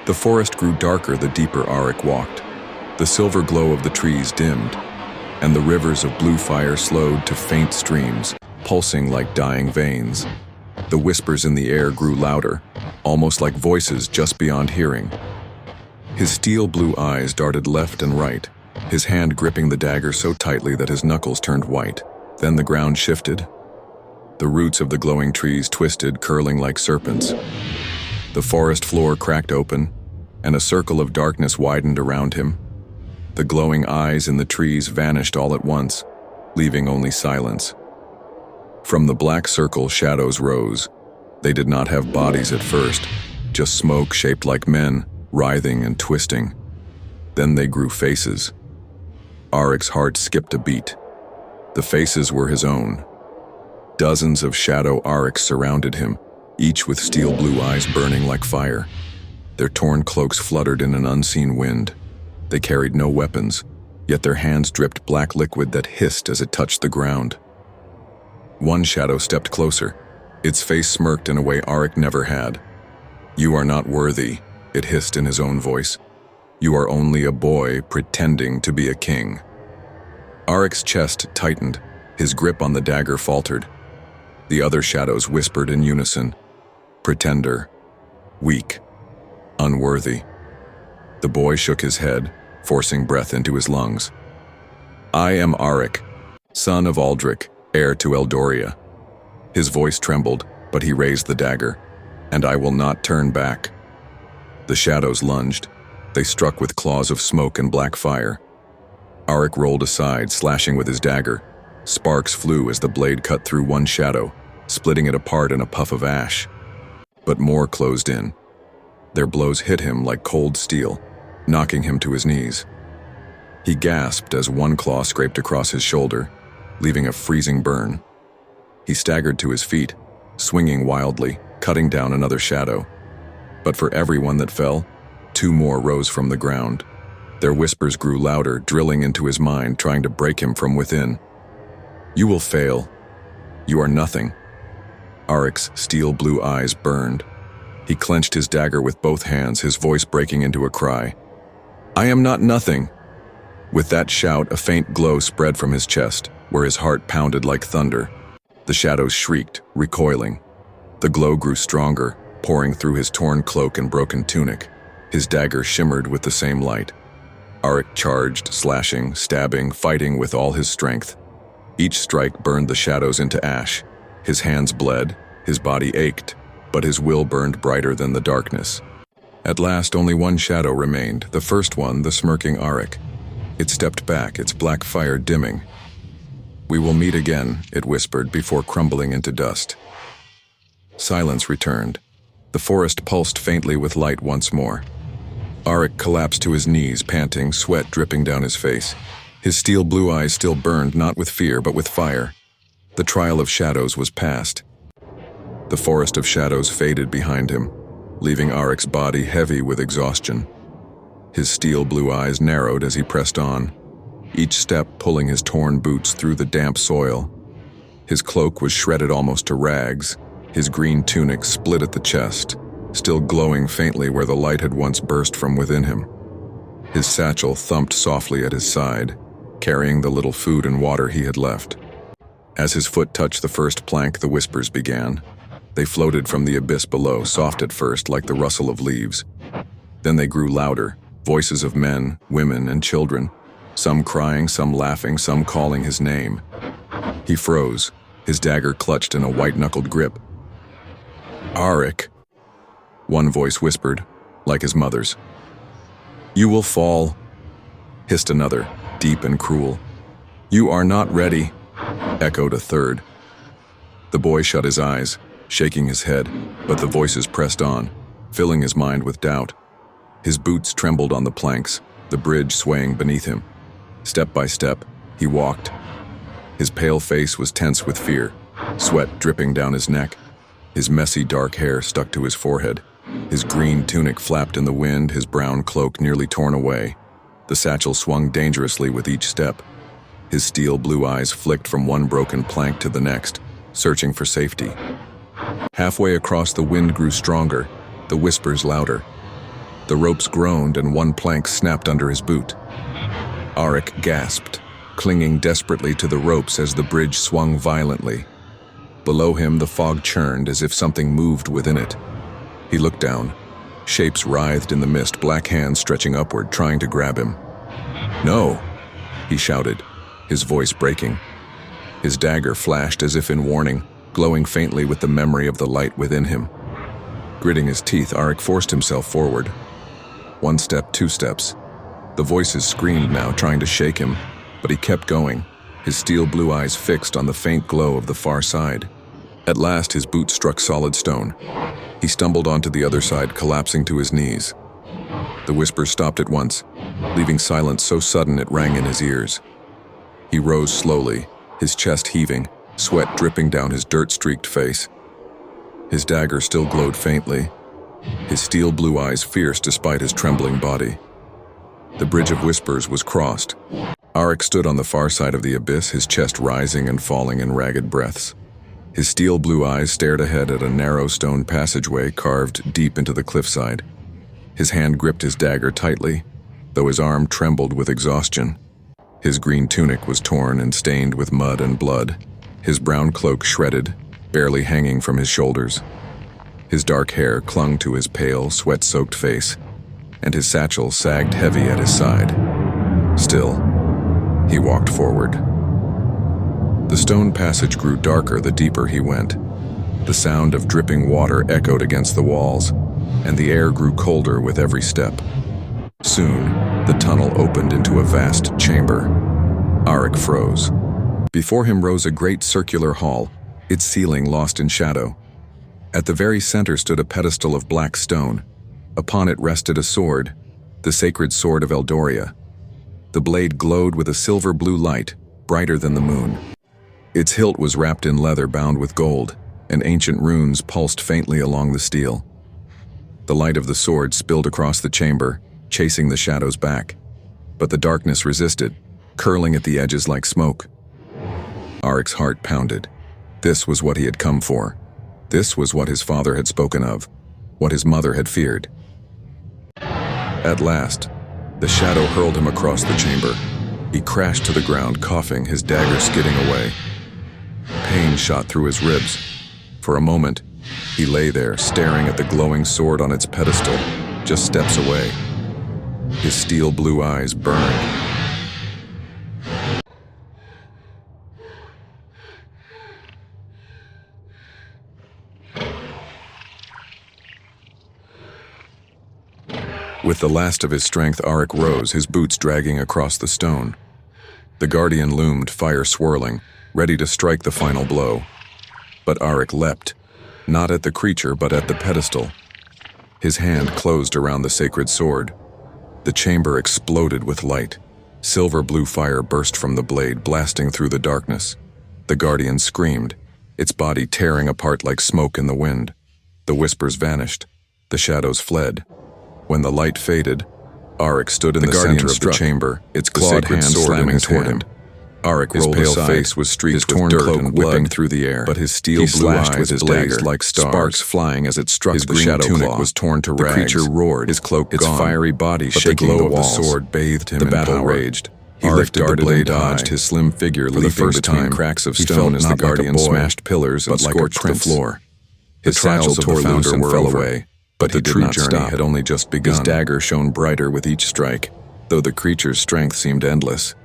The forest grew darker the deeper Aric walked. The silver glow of the trees dimmed, and the rivers of blue fire slowed to faint streams, pulsing like dying veins. The whispers in the air grew louder, almost like voices just beyond hearing. His steel blue eyes darted left and right, his hand gripping the dagger so tightly that his knuckles turned white. Then the ground shifted. The roots of the glowing trees twisted, curling like serpents. The forest floor cracked open, and a circle of darkness widened around him. The glowing eyes in the trees vanished all at once, leaving only silence. From the black circle, shadows rose. They did not have bodies at first, just smoke shaped like men, writhing and twisting. Then they grew faces. Aric's heart skipped a beat. The faces were his own. Dozens of shadow Arics surrounded him, each with steel blue eyes burning like fire. Their torn cloaks fluttered in an unseen wind. They carried no weapons, yet their hands dripped black liquid that hissed as it touched the ground. One shadow stepped closer. Its face smirked in a way Aric never had. "You are not worthy," it hissed in his own voice. "You are only a boy pretending to be a king." Aric's chest tightened, his grip on the dagger faltered. The other shadows whispered in unison, "Pretender, weak, unworthy." The boy shook his head, forcing breath into his lungs. "I am Aric, son of Aldrich, heir to Eldoria." His voice trembled, but he raised the dagger, "And I will not turn back." The shadows lunged. They struck with claws of smoke and black fire. Aric rolled aside, slashing with his dagger. Sparks flew as the blade cut through one shadow, splitting it apart in a puff of ash. But more closed in. Their blows hit him like cold steel, knocking him to his knees. He gasped as one claw scraped across his shoulder, leaving a freezing burn. He staggered to his feet, swinging wildly, cutting down another shadow. But for every one that fell, two more rose from the ground. Their whispers grew louder, drilling into his mind, trying to break him from within. "You will fail. You are nothing." Aric's steel blue eyes burned. He clenched his dagger with both hands, his voice breaking into a cry. "I am not nothing." With that shout, a faint glow spread from his chest, where his heart pounded like thunder. The shadows shrieked, recoiling. The glow grew stronger, pouring through his torn cloak and broken tunic. His dagger shimmered with the same light. Aric charged, slashing, stabbing, fighting with all his strength. Each strike burned the shadows into ash. His hands bled, his body ached, but his will burned brighter than the darkness. At last, only one shadow remained, the first one, the smirking Aric. It stepped back, its black fire dimming. "We will meet again," it whispered before crumbling into dust. Silence returned. The forest pulsed faintly with light once more. Aric collapsed to his knees, panting, sweat dripping down his face. His steel blue eyes still burned, not with fear, but with fire. The trial of shadows was past. The forest of shadows faded behind him, leaving Aric's body heavy with exhaustion. His steel blue eyes narrowed as he pressed on, each step pulling his torn boots through the damp soil. His cloak was shredded almost to rags, his green tunic split at the chest, still glowing faintly where the light had once burst from within him. His satchel thumped softly at his side, carrying the little food and water he had left. As his foot touched the first plank, the whispers began. They floated from the abyss below, soft at first, like the rustle of leaves. Then they grew louder, voices of men, women, and children, some crying, some laughing, some calling his name. He froze, his dagger clutched in a white-knuckled grip. "Aric," one voice whispered, like his mother's. "You will fall," hissed another, deep and cruel. "You are not ready," echoed a third. The boy shut his eyes, shaking his head, but the voices pressed on, filling his mind with doubt. His boots trembled on the planks, the bridge swaying beneath him. Step by step, he walked. His pale face was tense with fear, sweat dripping down his neck. His messy dark hair stuck to his forehead. His green tunic flapped in the wind, his brown cloak nearly torn away. The satchel swung dangerously with each step. His steel blue eyes flicked from one broken plank to the next, searching for safety. Halfway across, the wind grew stronger, the whispers louder. The ropes groaned and one plank snapped under his boot. Aric gasped, clinging desperately to the ropes as the bridge swung violently. Below him, the fog churned as if something moved within it. He looked down. Shapes writhed in the mist, black hands stretching upward, trying to grab him. "No!" he shouted, his voice breaking. His dagger flashed as if in warning, glowing faintly with the memory of the light within him. Gritting his teeth, Aric forced himself forward. 1 step, 2 steps. The voices screamed now, trying to shake him, but he kept going, his steel blue eyes fixed on the faint glow of the far side. At last, his boot struck solid stone. He stumbled onto the other side, collapsing to his knees. The whispers stopped at once, leaving silence so sudden it rang in his ears. He rose slowly, his chest heaving, sweat dripping down his dirt-streaked face. His dagger still glowed faintly, his steel blue eyes fierce despite his trembling body. The bridge of whispers was crossed. Aric stood on the far side of the abyss, his chest rising and falling in ragged breaths. His steel blue eyes stared ahead at a narrow stone passageway carved deep into the cliffside. His hand gripped his dagger tightly, though his arm trembled with exhaustion. His green tunic was torn and stained with mud and blood, his brown cloak shredded, barely hanging from his shoulders. His dark hair clung to his pale, sweat-soaked face, and his satchel sagged heavy at his side. Still, he walked forward. The stone passage grew darker the deeper he went. The sound of dripping water echoed against the walls, and the air grew colder with every step. Soon, the tunnel opened into a vast chamber. Aric froze. Before him rose a great circular hall, its ceiling lost in shadow. At the very center stood a pedestal of black stone. Upon it rested a sword, the sacred sword of Eldoria. The blade glowed with a silver blue light, brighter than the moon. Its hilt was wrapped in leather bound with gold, and ancient runes pulsed faintly along the steel. The light of the sword spilled across the chamber, chasing the shadows back. But the darkness resisted, curling at the edges like smoke. Aric's heart pounded. This was what he had come for. This was what his father had spoken of, what his mother had feared. At last, the shadow hurled him across the chamber. He crashed to the ground, coughing, his dagger skidding away. Pain shot through his ribs. For a moment, he lay there, staring at the glowing sword on its pedestal, just steps away. His steel blue eyes burned. With the last of his strength, Aric rose, his boots dragging across the stone. The guardian loomed, fire swirling, ready to strike the final blow. But Aric leapt, not at the creature but at the pedestal. His hand closed around the sacred sword. The chamber exploded with light. Silver blue fire burst from the blade, blasting through the darkness. The guardian screamed, its body tearing apart like smoke in the wind. The whispers vanished. The shadows fled. When the light faded, Aric stood in the center of the chamber, its clawed hand slamming toward him. Aric rolled aside. His pale face was streaked with dirt and whipping through the air, but his steel blue eyes blazed like stars, sparks flying as it struck the shadow. His green tunic was torn to rags. The creature roared, his cloak its gone, fiery body shaking. The glow of the sword bathed him in power. The battle raged. He lifted the blade, dodged, his slim figure leaping between cracks of stone as the guardian smashed pillars and scorched the floor. His satchel tore loose and fell away. But the true journey had only just begun. His dagger shone brighter with each strike, though the creature's strength seemed endless.